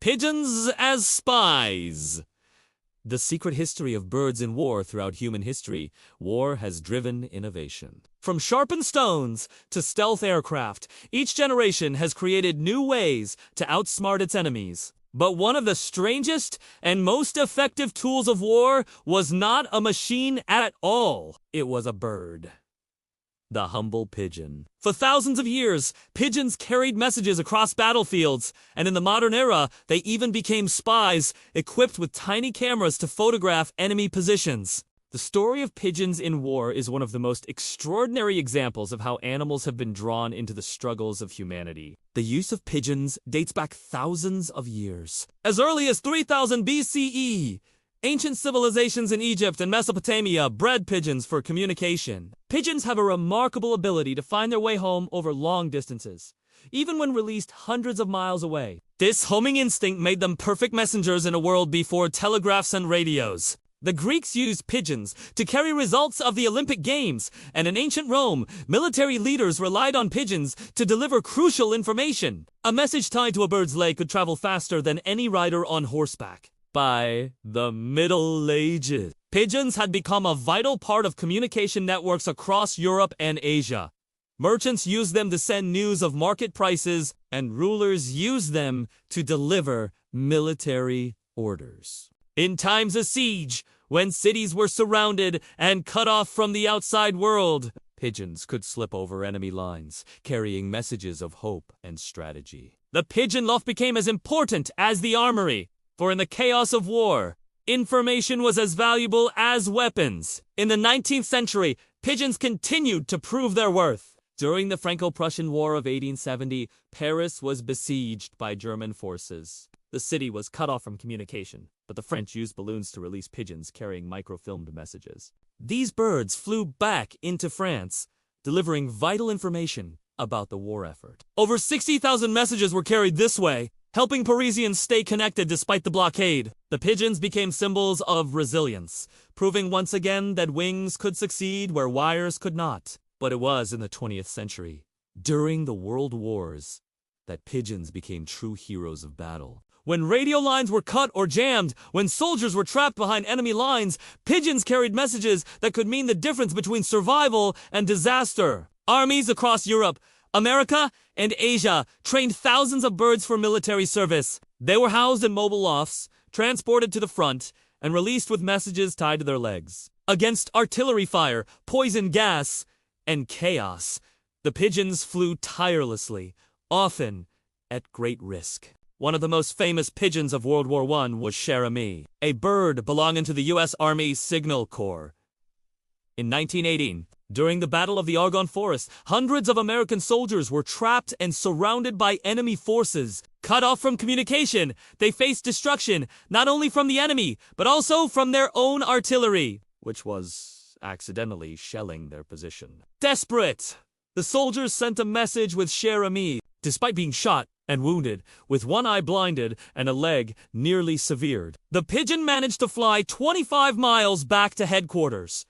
Pigeons as spies. The secret history of birds in war throughout human history, war has driven innovation. From sharpened stones to stealth aircraft, each generation has created new ways to outsmart its enemies. But one of the strangest and most effective tools of war was not a machine at all. It was a bird. The humble pigeon. For thousands of years, pigeons carried messages across battlefields, and in the modern era, they even became spies, equipped with tiny cameras to photograph enemy positions. The story of pigeons in war is one of the most extraordinary examples of how animals have been drawn into the struggles of humanity. The use of pigeons dates back thousands of years. As early as 3000 BCE, ancient civilizations in Egypt and Mesopotamia bred pigeons for communication. Pigeons have a remarkable ability to find their way home over long distances, even when released hundreds of miles away. This homing instinct made them perfect messengers in a world before telegraphs and radios. The Greeks used pigeons to carry results of the Olympic Games, and in ancient Rome, military leaders relied on pigeons to deliver crucial information. A message tied to a bird's leg could travel faster than any rider on horseback. By the Middle Ages, pigeons had become a vital part of communication networks across Europe and Asia. Merchants used them to send news of market prices, and rulers used them to deliver military orders. In times of siege, when cities were surrounded and cut off from the outside world, pigeons could slip over enemy lines, carrying messages of hope and strategy. The pigeon loft became as important as the armory. For in the chaos of war, information was as valuable as weapons. In the 19th century, pigeons continued to prove their worth. During the Franco-Prussian War of 1870, Paris was besieged by German forces. The city was cut off from communication, but the French used balloons to release pigeons carrying microfilmed messages. These birds flew back into France, delivering vital information about the war effort. Over 60,000 messages were carried this way, helping Parisians stay connected despite the blockade. The pigeons became symbols of resilience, proving once again that wings could succeed where wires could not. But it was in the 20th century, during the World Wars, that pigeons became true heroes of battle. When radio lines were cut or jammed, when soldiers were trapped behind enemy lines, pigeons carried messages that could mean the difference between survival and disaster. Armies across Europe, America, and Asia trained thousands of birds for military service. They were housed in mobile lofts, transported to the front, and released with messages tied to their legs. Against artillery fire, poison gas, and chaos, the pigeons flew tirelessly, often at great risk. One of the most famous pigeons of World War I was Cher Ami, a bird belonging to the U.S. Army Signal Corps. In 1918, during the Battle of the Argonne Forest, hundreds of American soldiers were trapped and surrounded by enemy forces. Cut off from communication, they faced destruction, not only from the enemy, but also from their own artillery, which was accidentally shelling their position. Desperate, the soldiers sent a message with Cher Ami, despite being shot and wounded, with one eye blinded and a leg nearly severed. The pigeon managed to fly 25 miles back to headquarters.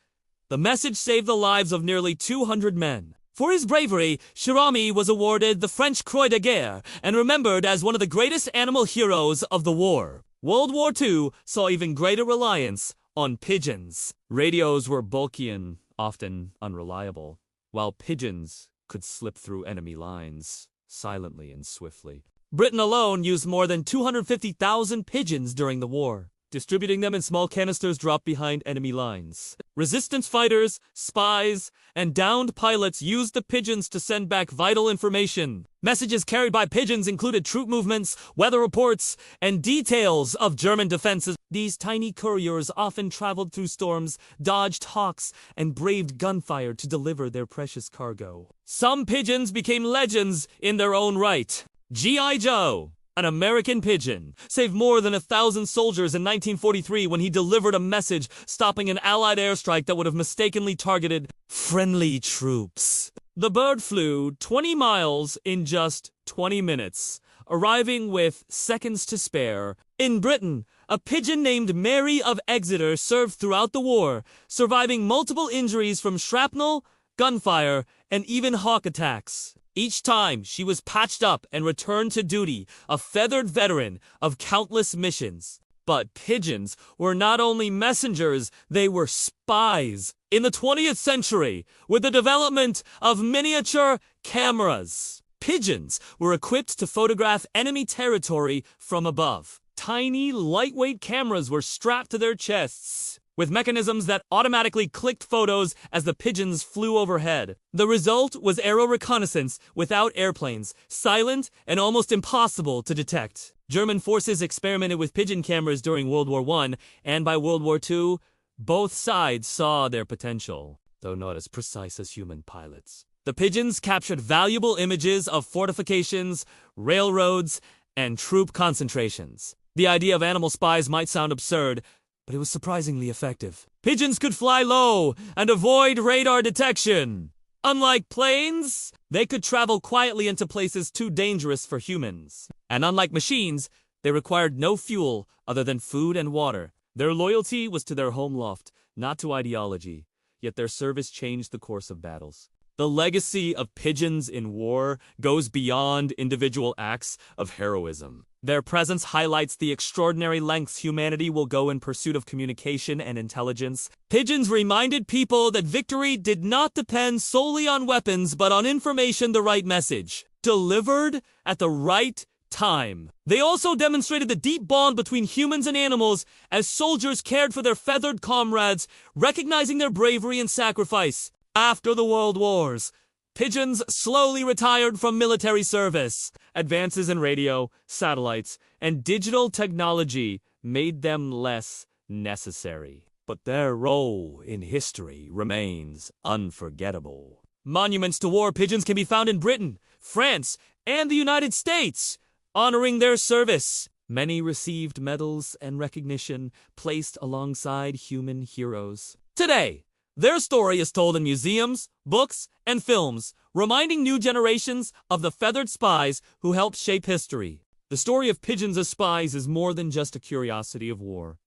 The message saved the lives of nearly 200 men. For his bravery, Cher Ami was awarded the French Croix de Guerre and remembered as one of the greatest animal heroes of the war. World War II saw even greater reliance on pigeons. Radios were bulky and often unreliable, while pigeons could slip through enemy lines silently and swiftly. Britain alone used more than 250,000 pigeons during the war, distributing them in small canisters dropped behind enemy lines. Resistance fighters, spies, and downed pilots used the pigeons to send back vital information. Messages carried by pigeons included troop movements, weather reports, and details of German defenses. These tiny couriers often traveled through storms, dodged hawks, and braved gunfire to deliver their precious cargo. Some pigeons became legends in their own right. G.I. Joe, an American pigeon, saved more than 1,000 soldiers in 1943 when he delivered a message stopping an Allied airstrike that would have mistakenly targeted friendly troops. The bird flew 20 miles in just 20 minutes, arriving with seconds to spare. In Britain, a pigeon named Mary of Exeter served throughout the war, surviving multiple injuries from shrapnel, gunfire, and even hawk attacks. Each time, she was patched up and returned to duty, a feathered veteran of countless missions. But pigeons were not only messengers, they were spies. In the 20th century, with the development of miniature cameras, pigeons were equipped to photograph enemy territory from above. Tiny, lightweight cameras were strapped to their chests, with mechanisms that automatically clicked photos as the pigeons flew overhead. The result was aerial reconnaissance without airplanes, silent and almost impossible to detect. German forces experimented with pigeon cameras during World War I, and by World War II, both sides saw their potential, though not as precise as human pilots. The pigeons captured valuable images of fortifications, railroads, and troop concentrations. The idea of animal spies might sound absurd, but it was surprisingly effective. Pigeons could fly low and avoid radar detection. Unlike planes, they could travel quietly into places too dangerous for humans. And unlike machines, they required no fuel other than food and water. Their loyalty was to their home loft, not to ideology, yet their service changed the course of battles. The legacy of pigeons in war goes beyond individual acts of heroism. Their presence highlights the extraordinary lengths humanity will go in pursuit of communication and intelligence. Pigeons reminded people that victory did not depend solely on weapons, but on information, the right message, delivered at the right time. They also demonstrated the deep bond between humans and animals as soldiers cared for their feathered comrades, recognizing their bravery and sacrifice. After the World Wars, pigeons slowly retired from military service. Advances in radio, satellites, and digital technology made them less necessary. But their role in history remains unforgettable. Monuments to war pigeons can be found in Britain, France, and the United States, honoring their service. Many received medals and recognition placed alongside human heroes. Today, their story is told in museums, books, and films, reminding new generations of the feathered spies who helped shape history. The story of pigeons as spies is more than just a curiosity of war.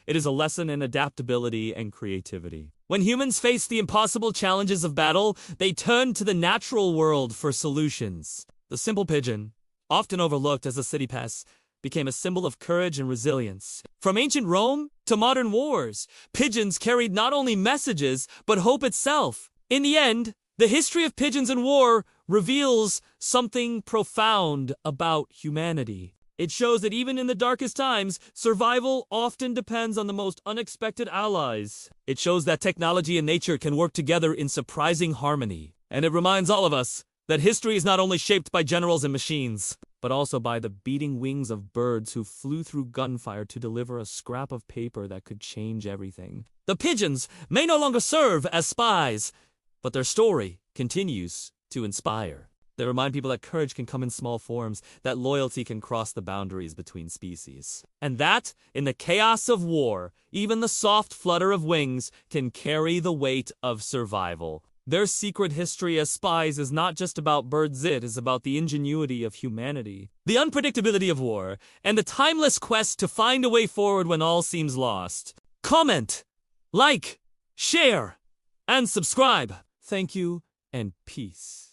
It is a lesson in adaptability and creativity. When humans face the impossible challenges of battle, they turn to the natural world for solutions. The simple pigeon, often overlooked as a city pest, became a symbol of courage and resilience. From ancient Rome to modern wars, pigeons carried not only messages, but hope itself. In the end, the history of pigeons in war reveals something profound about humanity. It shows that even in the darkest times, survival often depends on the most unexpected allies. It shows that technology and nature can work together in surprising harmony. And it reminds all of us that history is not only shaped by generals and machines, but also by the beating wings of birds who flew through gunfire to deliver a scrap of paper that could change everything. The pigeons may no longer serve as spies, but their story continues to inspire. They remind people that courage can come in small forms, that loyalty can cross the boundaries between species. And that, in the chaos of war, even the soft flutter of wings can carry the weight of survival. Their secret history as spies is not just about birds, it is about the ingenuity of humanity, the unpredictability of war, and the timeless quest to find a way forward when all seems lost. Comment, like, share, and subscribe. Thank you, and peace.